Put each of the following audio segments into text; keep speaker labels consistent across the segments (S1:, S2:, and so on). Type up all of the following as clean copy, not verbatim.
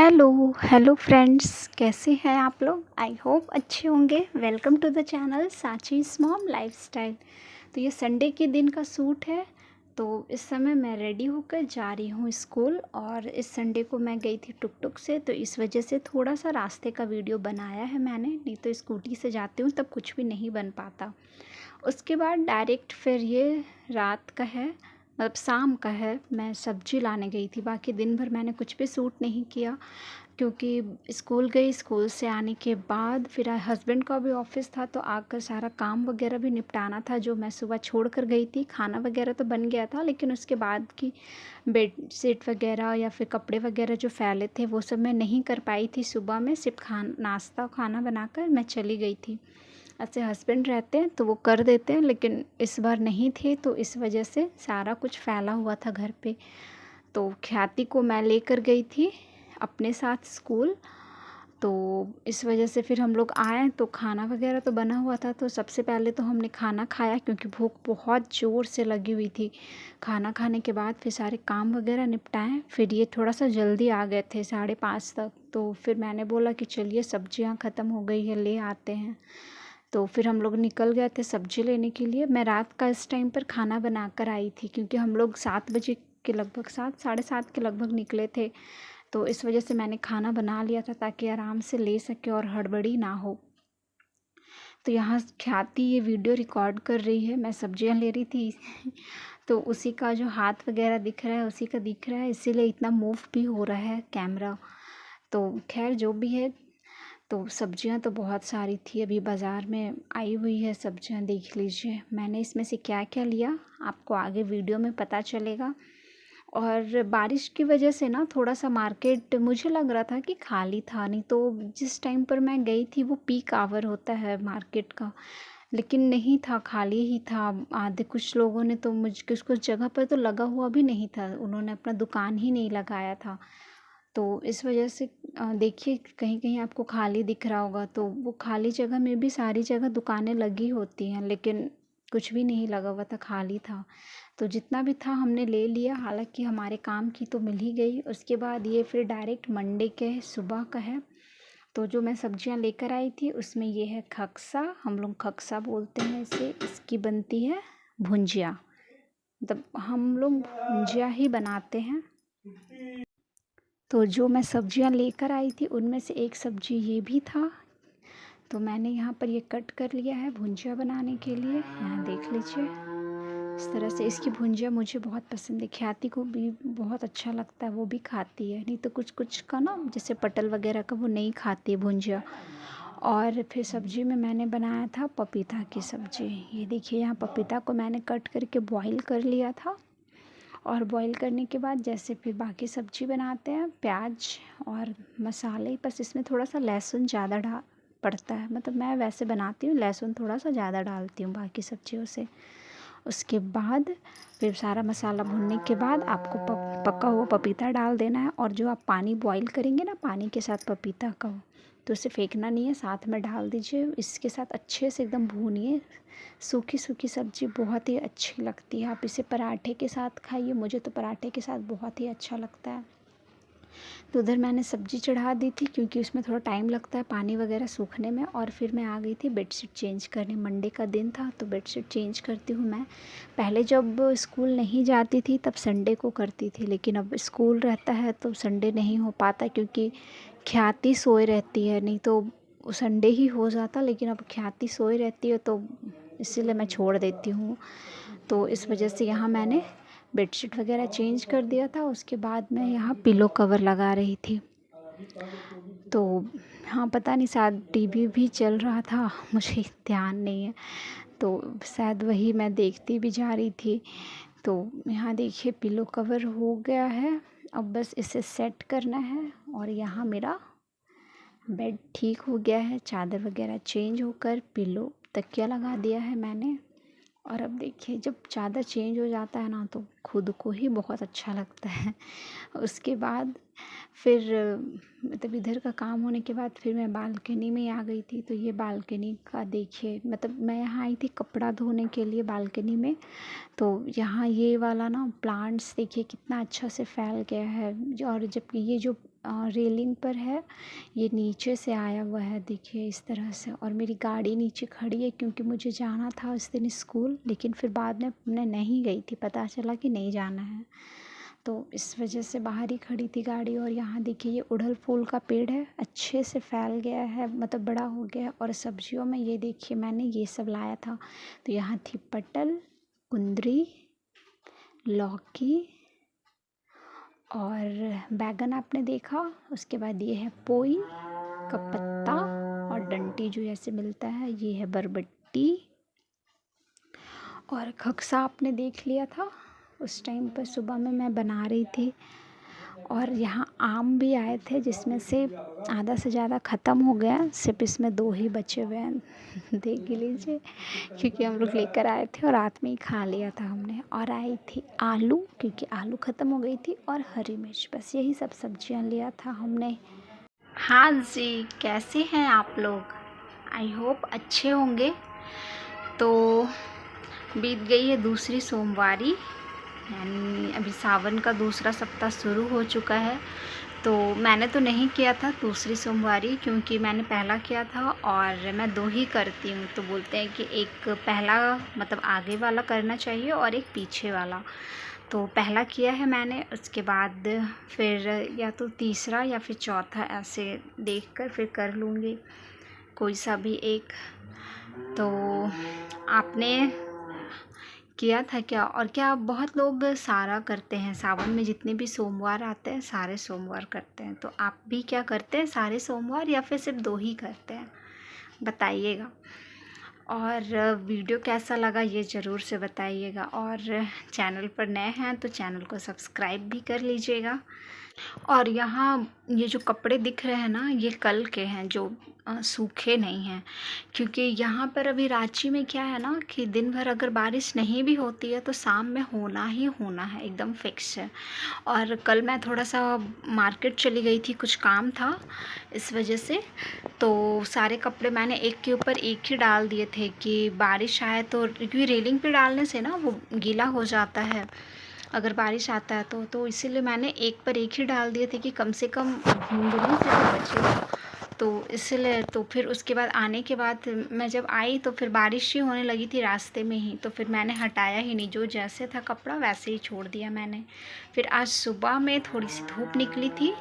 S1: Hello hello friends, कैसे हैं आप लोग। आई होप अच्छे होंगे। Welcome to the channel Sachi's mom lifestyle. तो ये संडे के दिन का शूट है। तो इस समय मैं रेडी होकर जा रही हूँ स्कूल, और इस संडे को मैं गई थी टुक टुक से, तो इस वजह से थोड़ा सा रास्ते का वीडियो बनाया है मैंने। नहीं तो स्कूटी से जाती हूँ तब कुछ भी नहीं बन पाता। उसके बाद डायरेक्ट फिर ये रात का है, मतलब शाम का है। मैं सब्जी लाने गई थी। बाकी दिन भर मैंने कुछ भी शूट नहीं किया, क्योंकि स्कूल गई। स्कूल से आने के बाद फिर हस्बैंड का भी ऑफिस था, तो आकर सारा काम वगैरह भी निपटाना था जो मैं सुबह छोड़ कर गई थी। खाना वगैरह तो बन गया था, लेकिन उसके बाद की बेड शीट वगैरह या फिर कपड़े वगैरह जो फैले थे वो सब मैं नहीं कर पाई थी सुबह में। सिर्फ नाश्ता खाना बनाकर मैं चली गई थी। ऐसे हस्बैंड रहते हैं तो वो कर देते हैं, लेकिन इस बार नहीं थे, तो इस वजह से सारा कुछ फैला हुआ था घर पे। तो ख्याति को मैं लेकर गई थी अपने साथ स्कूल। तो इस वजह से फिर हम लोग आए तो खाना वगैरह तो बना हुआ था। तो सबसे पहले तो हमने खाना खाया, क्योंकि भूख बहुत ज़ोर से लगी हुई थी। खाना खाने के बाद फिर सारे काम वगैरह निपटाएं। फिर ये थोड़ा सा जल्दी आ गए थे 5:30 तक। तो फिर मैंने बोला कि चलिए सब्जियां ख़त्म हो गई है, ले आते हैं। तो फिर हम लोग निकल गए थे सब्जी लेने के लिए। मैं रात का इस टाइम पर खाना बना कर आई थी, क्योंकि हम लोग 7 बजे के लगभग, 7 7:30 के लगभग निकले थे। तो इस वजह से मैंने खाना बना लिया था ताकि आराम से ले सके और हड़बड़ी ना हो। तो यहाँ ख्याति ये वीडियो रिकॉर्ड कर रही है, मैं सब्जियाँ ले रही थी। तो उसी का जो हाथ वगैरह दिख रहा है उसी का दिख रहा है, इसीलिए इतना मूव भी हो रहा है कैमरा। तो खैर जो भी है, तो सब्जियां तो बहुत सारी थी। अभी बाज़ार में आई हुई है सब्जियां, देख लीजिए। मैंने इसमें से क्या क्या लिया आपको आगे वीडियो में पता चलेगा। और बारिश की वजह से ना थोड़ा सा मार्केट मुझे लग रहा था कि खाली था, नहीं तो जिस टाइम पर मैं गई थी वो पीक आवर होता है मार्केट का, लेकिन नहीं था, खाली ही था। आधे कुछ लोगों ने तो कुछ कुछ जगह पर तो लगा हुआ भी नहीं था, उन्होंने अपना दुकान ही नहीं लगाया था। तो इस वजह से देखिए कहीं कहीं आपको खाली दिख रहा होगा, तो वो खाली जगह में भी सारी जगह दुकानें लगी होती हैं, लेकिन कुछ भी नहीं लगा हुआ था, खाली था। तो जितना भी था हमने ले लिया, हालांकि हमारे काम की तो मिल ही गई। उसके बाद ये फिर डायरेक्ट मंडे के सुबह का है। तो जो मैं सब्जियां लेकर आई थी उसमें ये है खक्सा, हम लोग खक्सा बोलते हैं इसे। इसकी बनती है भुंजिया, मतलब हम लोग भुंजिया ही बनाते हैं। तो जो मैं सब्जियां लेकर आई थी उनमें से एक सब्जी ये भी था। तो मैंने यहाँ पर ये कट कर लिया है भुंजिया बनाने के लिए। यहाँ देख लीजिए, इस तरह से इसकी भुंजिया मुझे बहुत पसंद है। ख्याति को भी बहुत अच्छा लगता है, वो भी खाती है। नहीं तो कुछ कुछ का ना, जैसे पटल वगैरह का, वो नहीं खाती है भुंजिया। और फिर सब्जी में मैंने बनाया था पपीता की सब्ज़ी। ये देखिए, यहाँ पपीता को मैंने कट करके बॉईल कर लिया था। और बॉईल करने के बाद जैसे फिर बाकी सब्ज़ी बनाते हैं, प्याज और मसाले, बस इसमें थोड़ा सा लहसुन ज़्यादा पड़ता है। मतलब मैं वैसे बनाती हूँ, लहसुन थोड़ा सा ज़्यादा डालती हूँ बाकी सब्जियों से। उसके बाद फिर सारा मसाला भुनने के बाद आपको पका हुआ पपीता डाल देना है। और जो आप पानी बॉईल करेंगे ना, पानी के साथ पपीता का, तो उसे फेंकना नहीं है, साथ में डाल दीजिए। इसके साथ अच्छे से एकदम भूनिए। सूखी सूखी सब्ज़ी बहुत ही अच्छी लगती है। आप इसे पराठे के साथ खाइए, मुझे तो पराठे के साथ बहुत ही अच्छा लगता है। तो उधर मैंने सब्ज़ी चढ़ा दी थी, क्योंकि उसमें थोड़ा टाइम लगता है पानी वगैरह सूखने में। और फिर मैं आ गई थी बेडशीट चेंज करने। मंडे का दिन था तो बेडशीट चेंज करती हूँ मैं। पहले जब स्कूल नहीं जाती थी तब संडे को करती थी, लेकिन अब स्कूल रहता है तो संडे नहीं हो पाता, क्योंकि ख्याति सोए रहती है। नहीं तो संडे ही हो जाता, लेकिन अब ख्याति सोए रहती है तो इसीलिए मैं छोड़ देती हूँ। तो इस वजह से यहाँ मैंने बेडशीट वगैरह चेंज कर दिया था। उसके बाद मैं यहाँ पिलो कवर लगा रही थी। तो हाँ, पता नहीं, शायद टीवी भी चल रहा था, मुझे ध्यान नहीं है। तो शायद वही मैं देखती भी जा रही थी। तो यहाँ देखिए पिलो कवर हो गया है, अब बस इसे सेट करना है। और यहाँ मेरा बेड ठीक हो गया है, चादर वगैरह चेंज होकर पिलो तकिया लगा दिया है मैंने। और अब देखिए, जब चादर चेंज हो जाता है ना तो खुद को ही बहुत अच्छा लगता है। उसके बाद फिर मतलब इधर का काम होने के बाद फिर मैं बालकनी में आ गई थी। तो ये बालकनी का देखिए, मतलब मैं यहाँ आई थी कपड़ा धोने के लिए बालकनी में। तो यहाँ ये वाला ना प्लांट्स देखिए कितना अच्छा से फैल गया है। और जबकि ये जो रेलिंग पर है, ये नीचे से आया हुआ है, देखिए इस तरह से। और मेरी गाड़ी नीचे खड़ी है क्योंकि मुझे जाना था उस दिन स्कूल, लेकिन फिर बाद में मैं नहीं गई थी, पता चला कि नहीं जाना है, तो इस वजह से बाहर ही खड़ी थी गाड़ी। और यहाँ देखिए ये उड़हल फूल का पेड़ है, अच्छे से फैल गया है, मतलब बड़ा हो गया है। और सब्जियों में ये देखिए मैंने ये सब लाया था, तो यहाँ थी पटल, कुंदरी, लौकी और बैगन आपने देखा। उसके बाद ये है पोई का पत्ता और डंटी जो ऐसे मिलता है, ये है बरबट्टी और खक्सा आपने देख लिया था उस टाइम पर, सुबह में मैं बना रही थी। और यहाँ आम भी आए थे जिसमें से आधा से ज़्यादा ख़त्म हो गया, सिर्फ इसमें 2 ही बचे हुए हैं देख लीजिए, क्योंकि हम लोग लेकर आए थे और रात में ही खा लिया था हमने। और आई थी आलू, क्योंकि आलू ख़त्म हो गई थी, और हरी मिर्च, बस यही सब सब्जियां लिया था हमने। हाँ जी, कैसे हैं आप लोग? आई होप अच्छे होंगे। तो बीत गई है दूसरी सोमवारी, यानी अभी सावन का दूसरा सप्ताह शुरू हो चुका है। तो मैंने तो नहीं किया था दूसरी सोमवारी, क्योंकि मैंने पहला किया था और मैं 2 ही करती हूँ। तो बोलते हैं कि एक पहला मतलब आगे वाला करना चाहिए और एक पीछे वाला। तो पहला किया है मैंने, उसके बाद फिर या तो तीसरा या फिर चौथा ऐसे देखकर फिर कर लूँगी कोई सा भी एक। तो आपने किया था क्या? और क्या बहुत लोग सारा करते हैं सावन में, जितने भी सोमवार आते हैं सारे सोमवार करते हैं। तो आप भी क्या करते हैं, सारे सोमवार या फिर सिर्फ 2 ही करते हैं? बताइएगा। और वीडियो कैसा लगा ये ज़रूर से बताइएगा। और चैनल पर नए हैं तो चैनल को सब्सक्राइब भी कर लीजिएगा। और यहाँ ये जो कपड़े दिख रहे हैं ना, ये कल के हैं, जो सूखे नहीं हैं। क्योंकि यहाँ पर अभी रांची में क्या है ना कि दिन भर अगर बारिश नहीं भी होती है तो शाम में होना ही होना है, एकदम फिक्स है। और कल मैं थोड़ा सा मार्केट चली गई थी, कुछ काम था इस वजह से, तो सारे कपड़े मैंने एक के ऊपर एक ही डाल दिए थे कि बारिश आए तो, क्योंकि रेलिंग पे डालने से ना वो गीला हो जाता है अगर बारिश आता है तो इसीलिए मैंने एक पर एक ही डाल दिए थे कि कम से कम भीगने से तो बचेगा। तो इसलिए तो फिर उसके बाद आने के बाद मैं जब आई तो फिर बारिश ही होने लगी थी रास्ते में ही, तो फिर मैंने हटाया ही नहीं, जो जैसे था कपड़ा वैसे ही छोड़ दिया मैंने। फिर आज सुबह में थोड़ी सी धूप निकली थी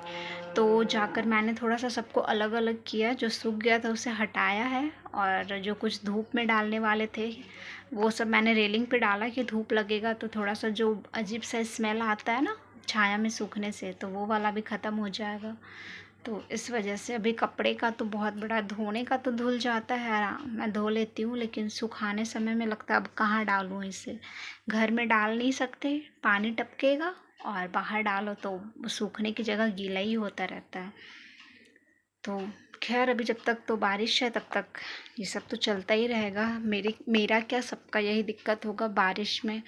S1: तो जाकर मैंने थोड़ा सा सबको अलग अलग किया, जो सूख गया था उसे हटाया है। और जो कुछ धूप में डालने वाले थे वो सब मैंने रेलिंग पे डाला कि धूप लगेगा तो थोड़ा सा जो अजीब सा स्मेल आता है ना छाया में सूखने से, तो वो वाला भी ख़त्म हो जाएगा। तो इस वजह से अभी कपड़े का तो बहुत बड़ा, धोने का तो धुल जाता है, मैं धो लेती हूँ, लेकिन सुखाने समय में लगता है अब कहाँ डालूँ इसे। घर में डाल नहीं सकते, पानी टपकेगा, और बाहर डालो तो सूखने की जगह गीला ही होता रहता है। तो खैर अभी जब तक तो बारिश है तब तक ये सब तो चलता ही रहेगा। मेरा क्या, सबका यही दिक्कत होगा बारिश में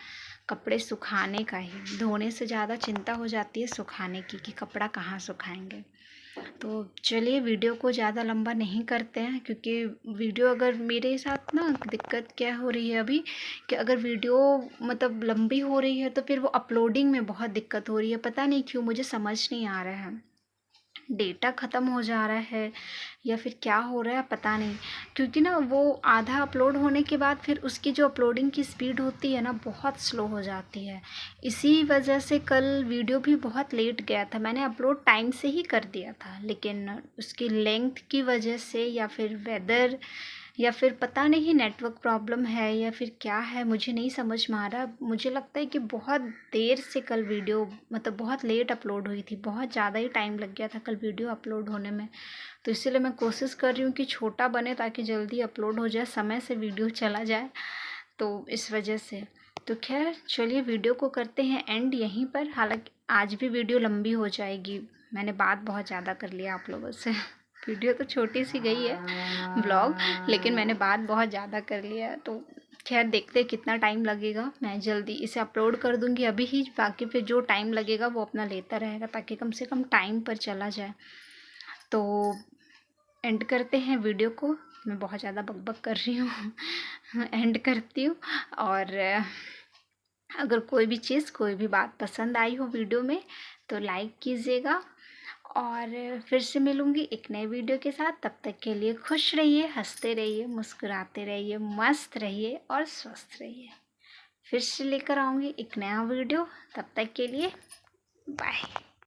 S1: कपड़े सुखाने का ही, धोने से ज़्यादा चिंता हो जाती है सुखाने की कि कपड़ा कहाँ सुखाएंगे। तो चलिए वीडियो को ज़्यादा लंबा नहीं करते हैं, क्योंकि वीडियो अगर मेरे साथ ना दिक्कत क्या हो रही है अभी कि अगर वीडियो मतलब लंबी हो रही है तो फिर वो अपलोडिंग में बहुत दिक्कत हो रही है, पता नहीं क्यों, मुझे समझ नहीं आ रहा है, डेटा ख़त्म हो जा रहा है या फिर क्या हो रहा है पता नहीं। क्योंकि ना वो आधा अपलोड होने के बाद फिर उसकी जो अपलोडिंग की स्पीड होती है ना बहुत स्लो हो जाती है। इसी वजह से कल वीडियो भी बहुत लेट गया था, मैंने अपलोड टाइम से ही कर दिया था, लेकिन उसकी लेंथ की वजह से या फिर वेदर या फिर पता नहीं नेटवर्क प्रॉब्लम है या फिर क्या है, मुझे नहीं समझ में आ रहा। मुझे लगता है कि बहुत देर से कल वीडियो मतलब बहुत लेट अपलोड हुई थी, बहुत ज़्यादा ही टाइम लग गया था कल वीडियो अपलोड होने में। तो इसीलिए मैं कोशिश कर रही हूँ कि छोटा बने ताकि जल्दी अपलोड हो जाए, समय से वीडियो चला जाए, तो इस वजह से। तो खैर चलिए वीडियो को करते हैं एंड यहीं पर। हालांकि आज भी वीडियो लंबी हो जाएगी, मैंने बात बहुत ज़्यादा कर लिया आप लोगों से वीडियो तो छोटी सी गई है ब्लॉग, लेकिन मैंने बात बहुत ज़्यादा कर लिया है। तो खैर देखते हैं कितना टाइम लगेगा, मैं जल्दी इसे अपलोड कर दूँगी अभी ही, बाकी फिर जो टाइम लगेगा वो अपना लेता रहेगा ताकि कम से कम टाइम पर चला जाए। तो एंड करते हैं वीडियो को, मैं बहुत ज़्यादा बकबक कर रही हूँ एंड करती हूँ। और अगर कोई भी चीज़ कोई भी बात पसंद आई हो वीडियो में तो लाइक कीजिएगा, और फिर से मिलूँगी एक नए वीडियो के साथ। तब तक के लिए खुश रहिए, हंसते रहिए, मुस्कुराते रहिए, मस्त रहिए और स्वस्थ रहिए। फिर से लेकर आऊँगी एक नया वीडियो। तब तक के लिए बाय।